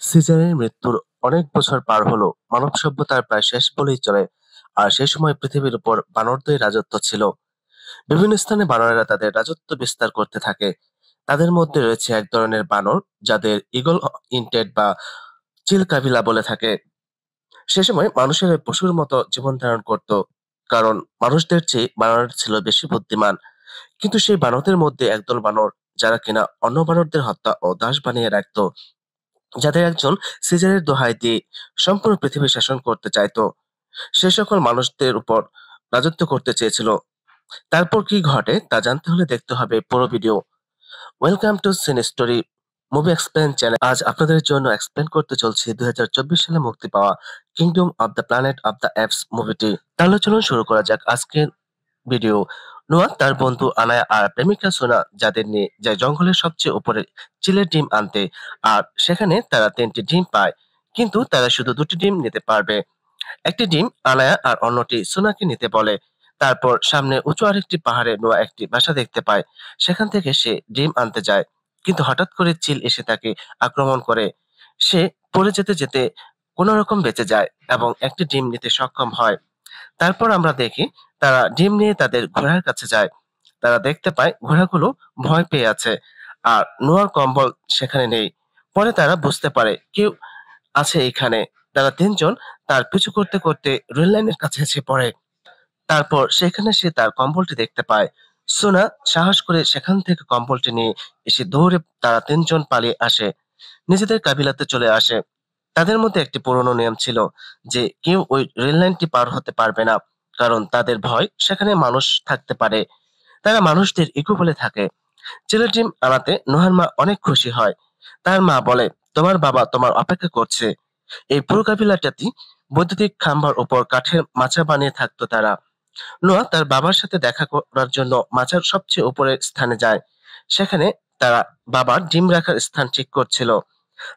সিজারের মৃত্যুর অনেক বছর পার হলো, মানব সভ্যতার প্রায় শেষ বলেই চলে। আর সেই সময় পৃথিবীর উপর বানরদের রাজত্ব ছিল। বিভিন্ন স্থানে বানরেরা তাদের রাজত্ব বিস্তার করতে থাকে। তাদের মধ্যে রয়েছে এক ধরনের বানর যাদের ঈগল ইন্টেড বা চিল কাবিলা বলে থাকে। সে সময় মানুষের পশুর মতো জীবন ধারণ করত, কারণ মানুষদের চেয়ে বানর ছিল বেশি বুদ্ধিমান। কিন্তু সেই বানরদের মধ্যে একদল বানর যারা কিনা অন্য বানরদের হত্যা ও দাস বানিয়ে রাখতো, যাদের একজন সিজারের দোহাই দিয়ে সম্পূর্ণ পৃথিবী শাসন করতে চাইতো। সে সকল মানুষদের উপর রাজত্ব করতে চেয়েছিল। তারপর কি ঘটে তা জানতে হলে দেখতে হবে পুরো video. Welcome to scene story movie explain channel. আজ আপনাদের জন্য এক্সপ্লেন করতে চলছি 2024 সালে মুক্তি পাওয়া kingdom of the planet of the apes মুভিটি। তাহলে চলুন শুরু করা যাক আজকের ভিডিও। নোয়া তার বন্ধু আনায়া আর প্রেমিকা সোনা যাদের নিয়ে যায় জঙ্গলের সবচেয়ে উপরে চিলের ডিম আনতে। আর সেখানে তারা 3টি ডিম পায়, কিন্তু তারা শুধু 2টি ডিম নিতে পারবে। একটি ডিম আনায়া আর অন্যটি সোনাকে নিতে বলে। তারপর সামনে উঁচু আরেকটি পাহাড়ে নোয়া একটি বাসা দেখতে পায়। সেখান থেকে সে ডিম আনতে যায়, কিন্তু হঠাৎ করে চিল এসে তাকে আক্রমণ করে। সে পড়ে যেতে যেতে কোনো রকম বেঁচে যায় এবং একটি ডিম নিতে সক্ষম হয়। তারপর আমরা দেখি তারা ডিম নিয়ে তাদের ঘোড়ার কাছে যায়। তারা দেখতে পায় ঘোড়াগুলো ভয় পেয়ে আছে, আর নোয়ার কম্বল সেখানে নেই। পরে তারা বুঝতে পারে কেউ আছে এখানে। তারা তিনজন তার পিছু করতে করতে রেল লাইনের কাছে এসে পড়ে। তারপর সেখানে সে তার কম্বলটি দেখতে পায়। সোনা সাহস করে সেখান থেকে কম্বলটি নিয়ে এসে দৌড়ে তারা তিনজন পালিয়ে আসে, নিজেদের কাবিলাতে চলে আসে। তাদের মধ্যে একটি পুরনো নিয়ম ছিল যে কেউ ওই রেল লাইনটি পার হতে পারবে না, কারণ তাদের ভয় সেখানে মানুষ থাকতে পারে। তারা মানুষদের ইকো বলে থাকে। ছেলের ডিম আনাতে নোহার মা অনেক খুশি হয়। তার মা বলে, তোমার বাবা তোমার অপেক্ষা করছে। এই পুরো কাবিলাটাতে বৈদ্যুতিক খাম্বার উপর কাঠের মাচা বানিয়ে থাকতো তারা। নোয়া তার বাবার সাথে দেখা করার জন্য মাচার সবচেয়ে উপরের স্থানে যায়। সেখানে তারা বাবার ডিম রাখার স্থান ঠিক করছিল।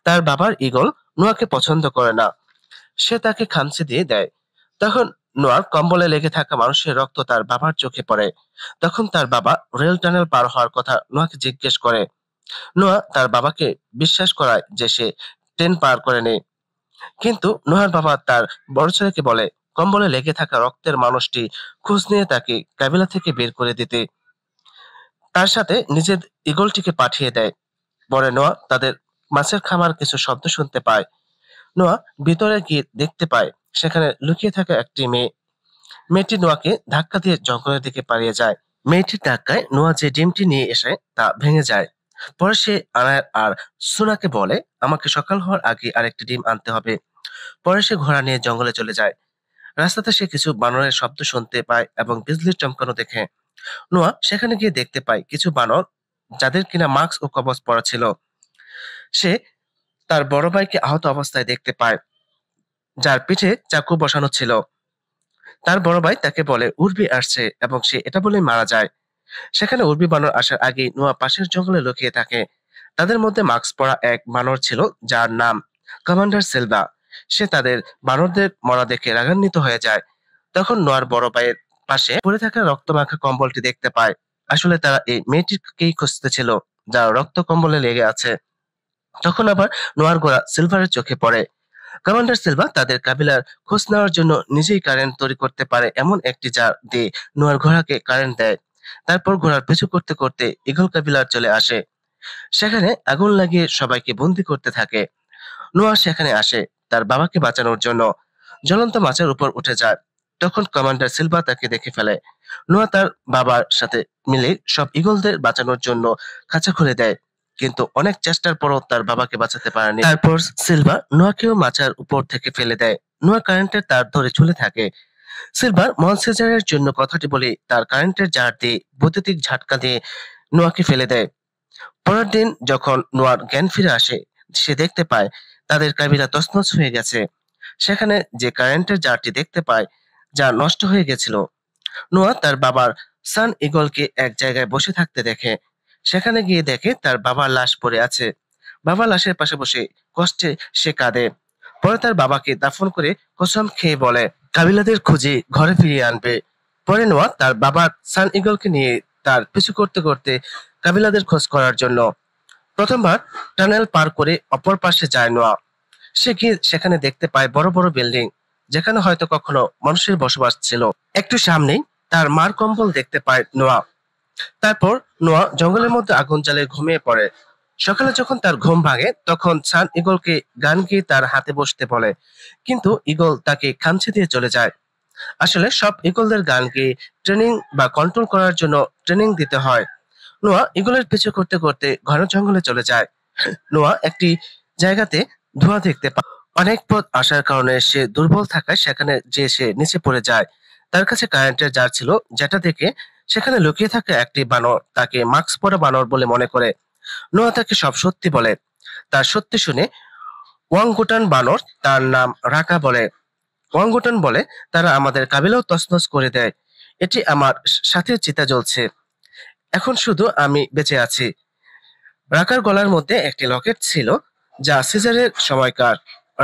তার বাবার ঈগল নোয়াকে পছন্দ করে না। সে তাকে খামচে দিয়ে দেয়। তখন নোয়ার কম্বলে লেগে থাকা মানুষের রক্ত তার বাবার চোখে পড়ে। তখন তার বাবা রেল টানেল পার হওয়ার কথা নোয়াকে জিজ্ঞেস করে। নোয়া তার বাবাকে বিশ্বাস করায় যে সে ট্রেন পার করে নেই। কিন্তু নোহার বাবা তার বড় ছেলেকে বলে কম্বলে লেগে থাকা রক্তের মানুষটি খোঁজ নিয়ে তাকে কাবিলা থেকে বের করে দিতে। তার সাথে নিজের ঈগলটিকে পাঠিয়ে দেয়। পরে নোয়া তাদের মাছের খামার কিছু শব্দ শুনতে পায়। নোয়া ভিতরে গিয়ে দেখতে পায় সেখানে লুকিয়ে থাকা একটি মেয়ে। মেয়েটি নোয়াকে ধাক্কা দিয়ে জঙ্গলের দিকে পালিয়ে যায়। মেয়েটির ধাক্কায় নোয়া যে ডিমটি নিয়ে এসে তা ভেঙে যায়। পরে সে আনার আর সোনাকে বলে, আমাকে সকাল হওয়ার আগে আরেকটি ডিম আনতে হবে। পরে সে ঘোড়া নিয়ে জঙ্গলে চলে যায়। রাস্তাতে সে কিছু বানরের শব্দ শুনতে পায় এবং বিজলির চমকানো দেখে। নোয়া সেখানে গিয়ে দেখতে পায় কিছু বানর যাদের কিনা মাস্ক ও কবচ পরা ছিল। সে তার বড় ভাইকে আহত অবস্থায় দেখতে পায়, যার পিঠে চাকু বসানো ছিল। তার বড় ভাই তাকে বলে উর্বি আসছে এবং সে এটা বলে মারা যায়। সেখানে উর্বি বানর আসার আগেই নোয়া পাশের জঙ্গলে লুকিয়ে থাকে। তাদের মধ্যে মাস্ক পরা এক বানর ছিল যার নাম কমান্ডার সিলভা। সে তাদের বানরদের মরা দেখে রাগান্বিত হয়ে যায়। তখন নোয়ার বড় ভাইয়ের পাশে পড়ে থাকা রক্তমাখা কম্বলটি দেখতে পায়। আসলে তারা এই মেয়েটিকেই খুঁজতেছিল, যার রক্ত কম্বলে লেগে আছে। তখন আবার নোয়ার ঘোড়া সিলভারের চোখে পড়ে। কমান্ডার সিলভা তাদের কাবিলার খোঁজ নেওয়ার জন্য নিজেই কারেন্ট তৈরি করতে পারে এমন একটি জার দিয়ে নোয়ার ঘোড়াকে কারেন্ট দেয়। তারপর ঘোড়ার পিছু করতে করতে ঈগল কাবিলার চলে আসে। সেখানে আগুন লাগিয়ে সবাইকে বন্দি করতে থাকে। নোয়া সেখানে আসে তার বাবাকে বাঁচানোর জন্য। জ্বলন্ত মাছের উপর উঠে যায়। তখন কমান্ডার সিলভা তাকে দেখে ফেলে। নোয়া তার বাবার সাথে মিলে সব ঈগলদের বাঁচানোর জন্য খাঁচা খুলে দেয়, কিন্তু অনেক চেষ্টার পরও তার বাবাকে বাঁচাতে পারেনি। তারপর সিলভা নোয়াকেও মাচার উপর থেকে ফেলে দেয়। নোয়া কারেন্টের তার ধরে ঝুলে থাকে। সিলভার মনসেজারের জন্য কথাটি বলে তার কারেন্টের জার দিয়ে বৈদ্যুতিক ঝাটকা দিয়ে নোয়াকে ফেলে দেয়। পরের দিন যখন নোয়ার জ্ঞান ফিরে আসে, সে দেখতে পায় তাদের কাবিলা তছনছ হয়ে গেছে। সেখানে যে কারেন্টের জারটি দেখতে পায়, যা নষ্ট হয়ে গেছিল। নোয়া তার বাবার সান ঈগলকে এক জায়গায় বসে থাকতে দেখে। সেখানে গিয়ে দেখে তার বাবার লাশ পড়ে আছে। বাবার লাশের পাশে বসে কষ্টে সে কাঁদে। পরে তার বাবাকে দাফন করে কসম খেয়ে বলে কাবিলাদের খুঁজে ঘরে ফিরিয়ে আনবে। পরে নোয়া তার বাবার সান ঈগলকে নিয়ে তার পিছু করতে করতে কাবিলাদের খোঁজ করার জন্য প্রথমবার টানেল পার করে অপর পাশে যায় নোয়া। সে গিয়ে সেখানে দেখতে পায় বড় বড় বিল্ডিং, যেখানে হয়তো কখনো মানুষের বসবাস ছিল। একটু সামনেই তার মার কম্বল দেখতে পায় নোয়া। তারপর নোয়া জঙ্গলের মধ্যে আগুন জ্বালিয়ে ঘুমিয়ে পড়ে। সকালে যখন তার ঘুম ভাঙে তখন সান ঈগলকে গান গিয়ে তার হাতে বসতে বলে, কিন্তু ঈগল তাকে খামচে দিয়ে চলে যায়। আসলে সব ঈগলদের গান গেয়ে ট্রেনিং বা কন্ট্রোল করার জন্য ট্রেনিং দিতে হয়। নোয়া ঈগলের পিছু করতে করতে ঘন জঙ্গলে চলে যায়। নোয়া একটি জায়গাতে ধোঁয়া দেখতে পায়। অনেক পথ আসার কারণে সে দুর্বল থাকায় সেখানে যে সে নিচে পড়ে যায়। তার কাছে কারেন্টের জার ছিল, যেটা দেখে সেখানে লুকিয়ে থাকা একটি বানর তাকে মাস্ক পরা বানর বলে মনে করে। নোয়া তাকে সব সত্যি বলে। তার সত্যি শুনে ওয়াংগুটান বানর তার নাম রাকা বলে। ওয়াংগুটান বলে, তারা আমাদের কাবিলাও তছনছ করে দেয়। এটি আমার সাথে চিতা জ্বলছে। এখন শুধু আমি বেঁচে আছি। রাকার গলার মধ্যে একটি লকেট ছিল, যা সিজারের সময়কার।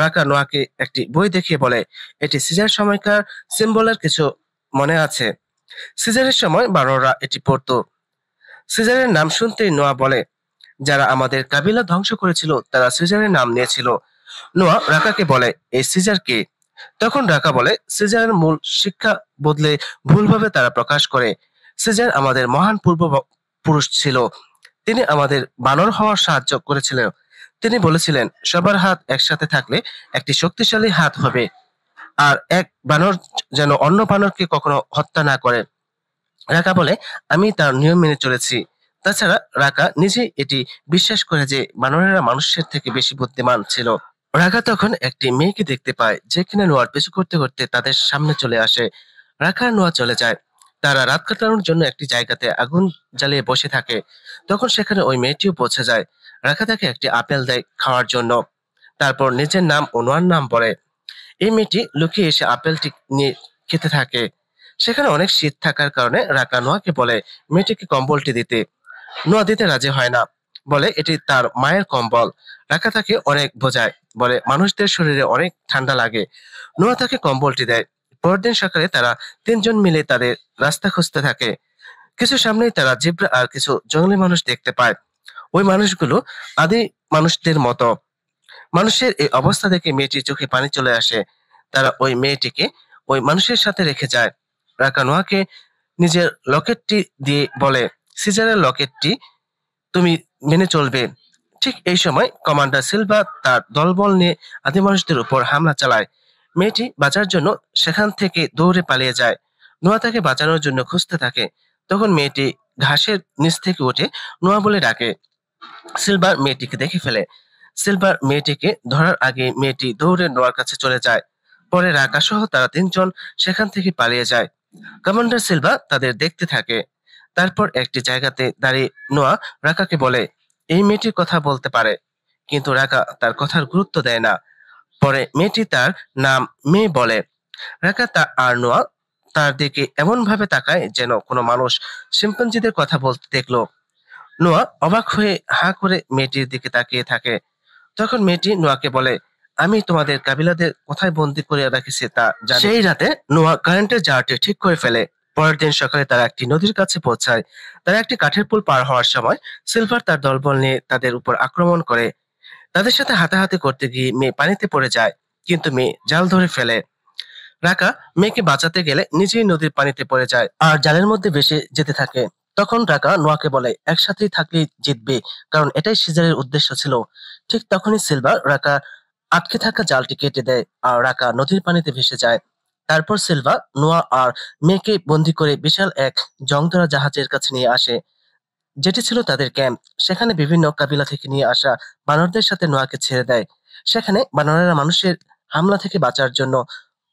রাকা নোয়াকে একটি বই দেখিয়ে বলে, এটি সিজার সময়কার সিম্বলের কিছু মনে আছে। সিজারের সময় বানররা এটি পড়তো। সিজারের নাম শুনতেই নোয়া বলে, যারা আমাদের কাবিলা ধ্বংস করেছিল তারা সিজারের নাম নিয়েছিল। নোয়া রাকাকে বলে, এই সিজার কে? তখন রাকা বলে, সিজারের মূল শিক্ষা বদলে ভুলভাবে তারা প্রকাশ করে। সিজার আমাদের মহান পুরুষ ছিল। তিনি আমাদের বানর হওয়ার সাহায্য করেছিলেন। তিনি বলেছিলেন, সবার হাত একসাথে থাকলে একটি শক্তিশালী হাত হবে, আর এক বানর যেন অন্য বানরকে কখনো হত্যা না করে। রাকা বলে, আমি তার নিয়ম মেনে চলেছি। তাছাড়া রাকা নিজেই এটি বিশ্বাস করে যে বানরেরা মানুষের থেকে বেশি বুদ্ধিমান ছিল। রাকা তখন একটি মেয়েকে দেখতে পায়, যে কিনা নোয়ার পিছু করতে করতে তাদের সামনে চলে আসে। রাকা আর নোয়া চলে যায়। তারা রাত কাটানোর জন্য একটি জায়গাতে আগুন জ্বালিয়ে বসে থাকে। তখন সেখানে ওই মেয়েটিও পৌঁছে যায়। রাকা তাকে একটি আপেল দেয় খাওয়ার জন্য। তারপর নিজের নাম ও নোয়ার নাম বলে। এই মেয়েটি লুকিয়ে এসে আপেলটি নিয়ে খেতে থাকে। সেখানে অনেক শীত থাকার কারণে রাকা নোয়াকে বলে মেয়েটিকে কম্বলটি দিতে। নোয়া দিতে রাজি হয় না, বলে এটি তার মায়ের কম্বল। রাকা তাকে অনেক বোঝায়, বলে মানুষদের শরীরে অনেক ঠান্ডা লাগে। নোয়া তাকে কম্বলটি দেয়। পরের দিন সকালে তারা তিনজন মিলে তাদের রাস্তা খুঁজতে থাকে। কিছু সামনেই তারা জিব্রা আর কিছু জঙ্গলি মানুষ দেখতে পায়। ওই মানুষগুলো আদি মানুষদের মতো। মানুষের এই অবস্থা দেখে মেয়েটির চোখে পানি চলে আসে। তারা ওই মেয়েটিকে ওই মানুষের সাথে রেখে যায়। রাকা নোয়াকে নিজের লকেটটি দিয়ে বলে, সিজারের লকেটটি তুমি মেনে চলবে। ঠিক এই সময় কমান্ডার সিলভা তার দলবল নিয়ে আদি মানুষদের উপর হামলা চালায়। মেয়েটি বাঁচার জন্য সেখান থেকে দৌড়ে পালিয়ে যায়। নোয়া তাকে বাঁচানোর জন্য খুঁজতে থাকে। তখন মেয়েটি ঘাসের নিচ থেকে উঠে নোয়া বলে ডাকে। সিলভার মেয়েটিকে দেখে ফেলে। সিলভার মেয়েটিকে ধরার আগে মেয়েটি দৌড়ে নোয়ার কাছে চলে যায়। পরে রাকা সহ তারা তিনজন সেখান থেকে পালিয়ে যায়। কমান্ডার সিলভা তাদের দেখতে থাকে। তারপর একটি জায়গাতে দাঁড়িয়ে নোয়া রাকাকে বলে, এই মেয়েটির কথা বলতে পারে। কিন্তু রাকা তার কথার গুরুত্ব দেয় না। পরে মেয়েটি তার নাম মেয়ে বলে। রাকা আর নোয়া তার দিকে এমন ভাবে তাকায় যেন কোনো মানুষ শিম্পাঞ্জিদের কথা বলতে দেখলো। নোয়া অবাক হয়ে হা করে মেয়েটির দিকে তাকিয়ে থাকে। তখন মেয়েটি নোয়াকে বলে, আমি তোমাদের কাবিলাদের কোথায় বন্দি করে রাখিছি তা জানি। সেই রাতে নোয়া কারেন্টের জারটি ঠিক করে ফেলে। পরের দিন সকালে তারা একটি নদীর কাছে পৌঁছায়। তারা একটি কাঠের পুল পার হওয়ার সময় সিলভার তার দলবল নিয়ে তাদের উপর আক্রমণ করে। তাদের সাথে হাতাহাতি করতে গিয়ে মেয়ে পানিতে পড়ে যায়, কিন্তু মেয়ে জাল ধরে ফেলে। রাকা মেয়েকে বাঁচাতে গেলে নিজেই নদীর পানিতে পড়ে যায় আর জালের মধ্যে ভেসে যেতে থাকে। তখন রাকা নোয়াকে বলে, একসাথেই থাকলেই জিতবে, কারণ এটাই সিজারের উদ্দেশ্য ছিল। ঠিক তখনই সিলভার রাকা আটকে থাকা জালটি কেটে দেয় আর রাকা নদীর পানিতে ভেসে যায়। তারপর সিলভা নোয়া আর মেয়েকে বন্দি করে বিশাল এক জংধরা জাহাজের কাছে নিয়ে আসে, যেটি ছিল তাদের ক্যাম্প। সেখানে বিভিন্ন কাবিলা থেকে নিয়ে আসা বানরদের সাথে নোয়াকে ছেড়ে দেয়। সেখানে বানরেরা মানুষের হামলা থেকে বাঁচার জন্য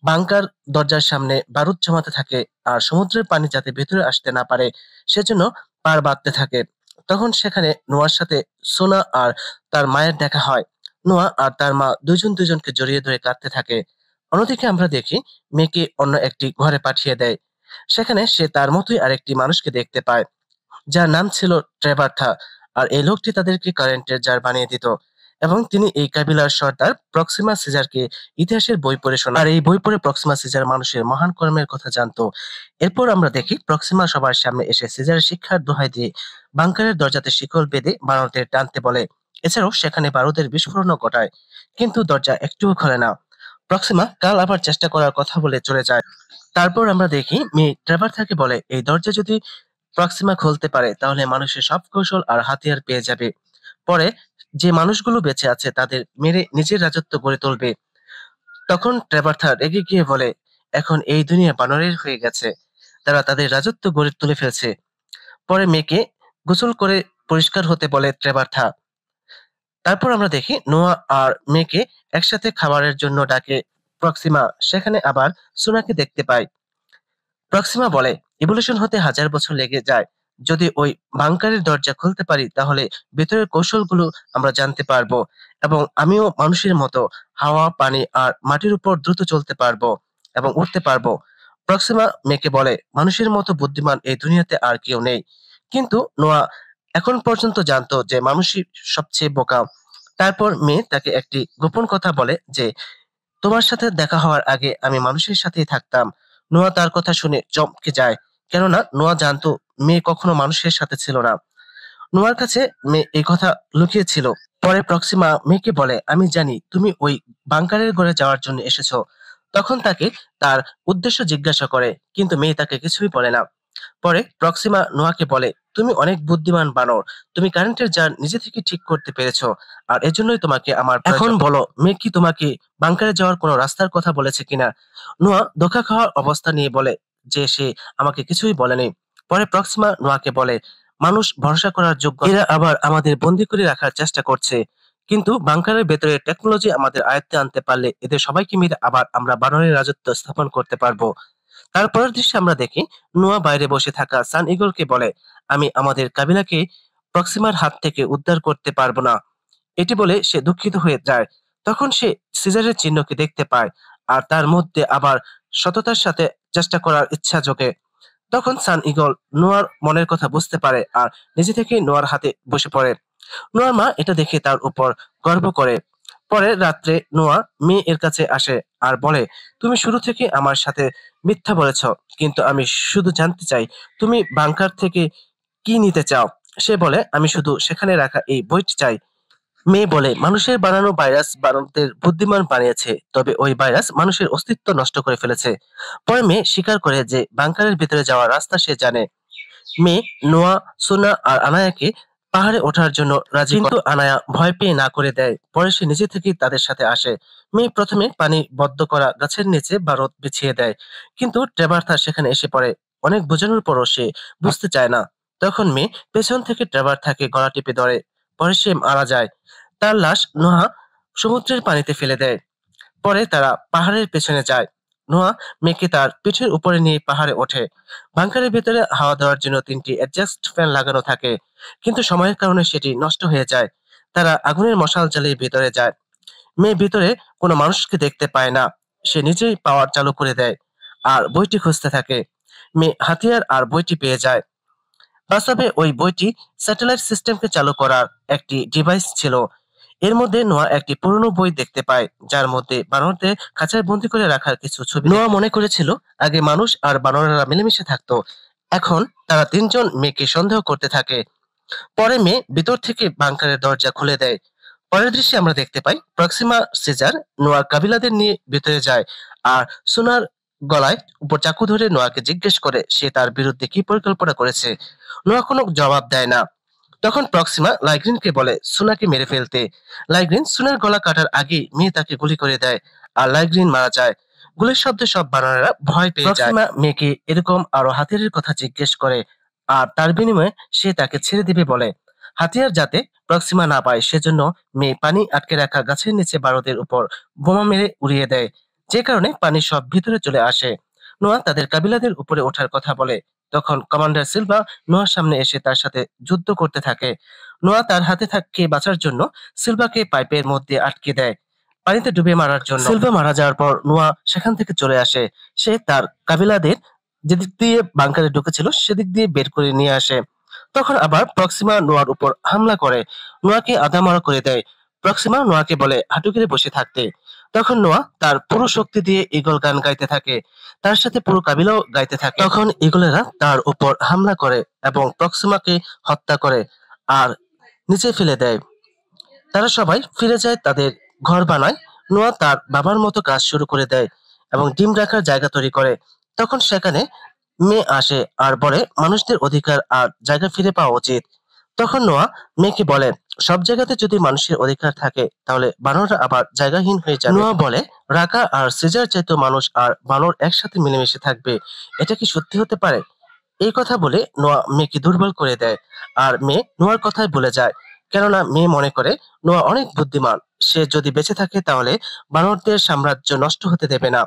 বাংকার দরজার সামনে বারুদ জমাতে থাকে আর সমুদ্রের পানি যাতে ভেতরে আসতে না পারে সেজন্য পার বাঁধতে থাকে। তখন সেখানে নোয়ার সাথে সোনা আর তার মায়ের দেখা হয়। নোয়া আর তার মা দুজন দুজনকে জড়িয়ে ধরে কাঁদতে থাকে। অন্যদিকে আমরা দেখি মেয়েকে অন্য একটি ঘরে পাঠিয়ে দেয়। সেখানে সে তার মতোই আরেকটি মানুষকে দেখতে পায়, যার নাম ছিল ট্রেভার্থা। আর এই লোকটি তাদেরকে কারেন্টের জার বানিয়ে দিত, এবং তিনি এই কাবিলার সর্দার প্রক্সিমা সিজারকে ইতিহাসের বই পড়ে শোনান। আর এই বই পড়ে প্রক্সিমা সিজার মানুষের মহান কর্মের কথা জানতো। এরপর আমরা দেখি প্রক্সিমা সবার সামনে এসে সিজারের শিক্ষার দোহাই দিয়ে বাংকারের দরজাতে শিকল বেঁধে বানরদের টানতে বলে। এছাড়াও সেখানে বারুদের বিস্ফোরণও ঘটায়, কিন্তু দরজা একটুও খোলে না। প্রক্সিমা কাল আবার চেষ্টা করার কথা বলে চলে যায়। তারপর আমরা দেখি মেয়ে ট্রেভারথাকে বলে এই দরজা যদি প্রক্সিমা খুলতে পারে তাহলে মানুষের সব কৌশল আর হাতিয়ার পেয়ে যাবে। পরে যে মানুষগুলো বেঁচে আছে তাদের মেরে নিজের রাজত্ব গড়ে তুলবে। তখন ট্রেভারথা রেগে গিয়ে বলে, এখন এই দুনিয়া বানরের হয়ে গেছে, তারা তাদের রাজত্ব গড়ে তুলে ফেলছে। পরে মেয়েকে গোসল করে পরিষ্কার হতে বলে ট্রেভারথা। তারপর আমরা দেখি নোয়া আর মেয়েকে একসাথে খাবারের জন্য ডাকে প্রক্সিমা। সেখানে আবার সুনাকে দেখতে পায়। প্রক্সিমা বলে, ইভলিউশন হতে 1000 বছর লেগে যায়। যদি ওই বাংকারের দরজা খুলতে পারি তাহলে ভেতরের কৌশলগুলো আমরা জানতে পারবো, এবং আমিও মানুষের মতো হাওয়া, পানি আর মাটির উপর দ্রুত চলতে পারবো এবং উঠতে পারবো। প্রক্সিমা মেয়েকে বলে, মানুষের মতো বুদ্ধিমান এই দুনিয়াতে আর কেউ নেই। কিন্তু নোয়া এখন পর্যন্ত জানতো যে মানুষই সবচেয়ে বোকা। তারপর মেয়ে তাকে একটি গোপন কথা বলে যে, তোমার সাথে দেখা হওয়ার আগে আমি মানুষের সাথেই থাকতাম। নোয়া তার কথা শুনে চমকে যায়, কেননা নোয়া জানতো মেয়ে কখনো মানুষের সাথে ছিল না। নোয়ার কাছে মেয়ে এই কথা লুকিয়েছিল। পরে প্রক্সিমা মেয়েকে বলে, আমি জানি তুমি ওই বাংকারের ঘরে যাওয়ার জন্য এসেছো। তখন তাকে তার উদ্দেশ্য জিজ্ঞাসা করে, কিন্তু মেয়ে তাকে কিছুই বলে না। পরে প্রক্সিমা নোয়াকে বলে, তুমি অনেক বুদ্ধিমান বানর, তুমি কারেন্টের জার নিজে থেকে ঠিক করতে পেরেছো, আর এজন্যই তোমাকে আমার প্রয়োজন। এখন বলো মেয়ে কি তোমাকে বাংকারে যাওয়ার কোনো রাস্তার কথা বলেছে কিনা? নোয়া ধোঁকা খাওয়ার অবস্থা নিয়ে বলে যে সে আমাকে কিছুই বলেনি। পরে প্রক্সিমা নোয়াকে বলে, মানুষ ভরসা করার যোগ্য, এরা আবার আমাদের বন্দি করে রাখার চেষ্টা করছে, কিন্তু বাংকারের ভেতরে টেকনোলজি আমাদের আয়ত্তে আনতে পারলে এদের সবাইকে মিলে আবার আমরা বানরের রাজত্ব স্থাপন করতে পারবো। তারপরের দৃশ্যে আমরা দেখি নোয়া বাইরে বসে থাকা সান ইগলকে বলে, আমি আমাদের কাবিলাকে প্রক্সিমার হাত থেকে উদ্ধার করতে পারবো না। এটি বলে সে দুঃখিত হয়ে যায়। তখন সে সিজারের চিহ্নকে দেখতে পায়, আর তার মধ্যে আবার সততার সাথে চেষ্টা করার ইচ্ছা জোগে। তখন সান ইগল নোয়ার মনের কথা বুঝতে পারে আর নিজে থেকে নোয়ার হাতে বসে পড়ে। নোয়ার মা এটা দেখে তার উপর গর্ব করে। পরে রাত্রে নোয়া মেয়ে এর কাছে আসে আর বলে, তুমি শুরু থেকে আমার সাথে মিথ্যা বলেছ, কিন্তু আমি শুধু জানতে চাই তুমি বাংকার থেকে কি নিতে চাও। সে বলে, আমি শুধু সেখানে রাখা এই বইটি চাই। মেয়ে বলে, মানুষের বানানো ভাইরাস বানরদের বুদ্ধিমান বানিয়েছে, তবে ওই ভাইরাস মানুষের অস্তিত্ব নষ্ট করে ফেলেছে। পরে মেয়ে স্বীকার করে যে বাংকারের ভিতরে যাওয়ার রাস্তা সে জানে। মেয়ে নোয়া, সোনা আর আনায়াকে পাহাড়ে ওঠার জন্য রাজি, কিন্তু আনায়া ভয় পেয়ে না করে দেয়। পরে সে নিজে থেকেই তাদের সাথে আসে। মেয়ে প্রথমে পানি বদ্ধ করা গাছের নিচে বারুদ বিছিয়ে দেয়, কিন্তু ট্রেভারথা সেখানে এসে পড়ে। অনেক বোঝানোর পরও সে বুঝতে চায় না। তখন মেয়ে পেছন থেকে ট্রেভারথাকে গলা টিপে ধরে। পরে সে মারা যায়। তার লাশ নোয়া সমুদ্রের পানিতে ফেলে দেয়। পরে তারা পাহাড়ের পেছনে যায়। নোয়া মেয়েকে তার পিঠের উপরে নিয়ে পাহাড়ে ওঠে। বাংকারের ভেতরে হাওয়া দেওয়ার জন্য 3টি অ্যাডজাস্ট ফ্যান লাগানো থাকে, কিন্তু সময়ের কারণে সেটি নষ্ট হয়ে যায়। তারা আগুনের মশাল জ্বালিয়ে ভেতরে যায়। মেয়ে ভিতরে কোনো মানুষকে দেখতে পায় না। সে নিজেই পাওয়ার চালু করে দেয় আর বইটি খুঁজতে থাকে। মেয়ে হাতিয়ার আর বইটি পেয়ে যায়। বাস্তবে ওই বইটি স্যাটেলাইট সিস্টেমকে চালু করার একটি ডিভাইস ছিল। এর মধ্যে নোয়া একটি পুরনো বই দেখতে পায়, যার মধ্যে বানরদের খাঁচায় বন্দি করে রাখার কিছু ছবি। নোয়া মনে করেছিল আগে মানুষ আর বানরেরা মিলেমিশে থাকতো, এখন তারা তিনজন মেয়েকে সন্দেহ করতে থাকে। পরে মেয়ে ভিতর থেকে বাংকারের দরজা খুলে দেয়। পরের দৃশ্যে আমরা দেখতে পাই প্রক্সিমা সিজার নোয়ার কাবিলাদের নিয়ে ভিতরে যায় আর সোনার গলায় উপর চাকু ধরে নোয়াকে জিজ্ঞেস করে সে তার বিরুদ্ধে কি পরিকল্পনা করেছে। নোয়া কোনো জবাব দেয় না। তখন প্রক্সিমা লাইগ্রিনকে বলে সুনাকে মেরে ফেলতে। লাইগ্রিন সুনার গলা কাটার আগেই মেয়ে তাকে গুলি করে দেয় আর লাইগ্রিন মারা যায়। গুলির শব্দে সব বানরেরা ভয় পেয়ে যায়। প্রক্সিমা মেয়েকে এরকম আরো হাতিয়ারের কথা জিজ্ঞেস করে আর তার বিনিময়ে সে তাকে ছেড়ে দিবে বলে। হাতিয়ার যাতে প্রক্সিমা না পায় সেজন্য মেয়ে পানি আটকে রাখা গাছের নিচে বারুদের উপর বোমা মেরে উড়িয়ে দেয়, যে কারণে পানি সব ভিতরে চলে আসে। নোয়া তাদের কাবিলাদের উপরে ওঠার কথা বলে। তখন কমান্ডার সিলভা নোয়ার সামনে এসে তার সাথে যুদ্ধ করতে থাকে। নোয়া তার হাতে থেকে বাঁচার জন্য সিলভাকে পাইপের মধ্যে আটকে দেয়, পানিতে ডুবে মারার জন্য। সিলভা মারা যাওয়ার পর নোয়া সেখান থেকে চলে আসে। সে তার কাবিলাদের যেদিক দিয়ে বাংকারে ঢুকেছিল সেদিক দিয়ে বের করে নিয়ে আসে। তখন আবার প্রক্সিমা নোয়ার উপর হামলা করে নোয়াকে আধামরা করে দেয়। প্রক্সিমা নোয়াকে বলে হাঁটু গেড়ে বসে থাকতে। তখন নোয়া তার পুরো শক্তি দিয়ে ঈগল গান গাইতে থাকে, তার সাথে পুরো কাবিলাও গাইতে থাকে। তখন ঈগলেরা তার উপর হামলা করে এবং প্রক্সিমাকে হত্যা করে আর নিচে ফেলে দেয়। তারা সবাই ফিরে যায়, তাদের ঘর বানায়। নোয়া তার বাবার মতো কাজ শুরু করে দেয় এবং ডিম রাখার জায়গা তৈরি করে। তখন সেখানে মেয়ে আসে আর বলে মানুষদের অধিকার আর জায়গা ফিরে পাওয়া উচিত। তখন নোয়া মেয়েকে বলে, সব জায়গাতে যদি মানুষের অধিকার থাকে তাহলে বানররা আবার জায়গাহীন হয়ে যাবে। নোয়া বলে, রাকা আর সিজার চাইতো মানুষ আর বানর একসাথে মিলেমিশে থাকবে। এটা কি সত্যি হতে পারে? এই কথা বলে নোয়া মেয়েকে দুর্বল করে দেয়, আর মেয়ে নোয়ার কথাই ভুলে যায়। কেননা মেয়ে মনে করে নোয়া অনেক বুদ্ধিমান, সে যদি বেঁচে থাকে তাহলে বানরদের সাম্রাজ্য নষ্ট হতে দেবে না।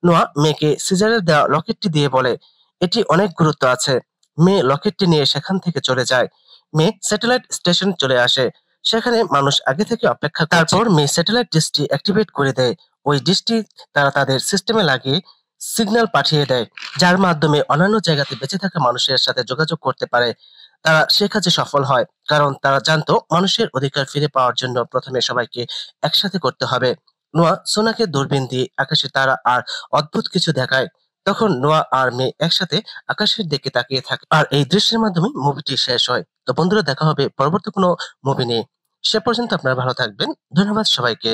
নোয়া মেয়েকে সিজারের দেওয়া লকেটটি দিয়ে বলে, এটি অনেক গুরুত্ব আছে। মেয়ে লকেটটি নিয়ে সেখান থেকে চলে যায়। মেয়ে স্যাটেলাইট স্টেশন চলে আসে। সেখানে মানুষ আগে থেকে অপেক্ষা করছে। তারপর মেয়ে স্যাটেলাইট ডিশটি অ্যাক্টিভেট করে দেয়। ওই ডিশটি তারা তাদের সিস্টেমে লাগিয়ে সিগন্যাল পাঠিয়ে দেয়, যার মাধ্যমে অন্যান্য জায়গাতে বেঁচে থাকা মানুষের সাথে যোগাযোগ করতে পারে। তারা সে কাজে সফল হয়, কারণ তারা জানতো মানুষের অধিকার ফিরে পাওয়ার জন্য প্রথমে সবাইকে একসাথে করতে হবে। নোয়া সোনাকে দূরবীন দিয়ে আকাশে তারা আর অদ্ভুত কিছু দেখায়। তখন নোয়া আর মেয়ে একসাথে আকাশের দিকে তাকিয়ে থাকে, আর এই দৃশ্যের মাধ্যমে মুভিটি শেষ হয়। তো বন্ধুরা, দেখা হবে পরবর্তী কোনো মুভি নিয়ে। সে পর্যন্ত আপনারা ভালো থাকবেন। ধন্যবাদ সবাইকে।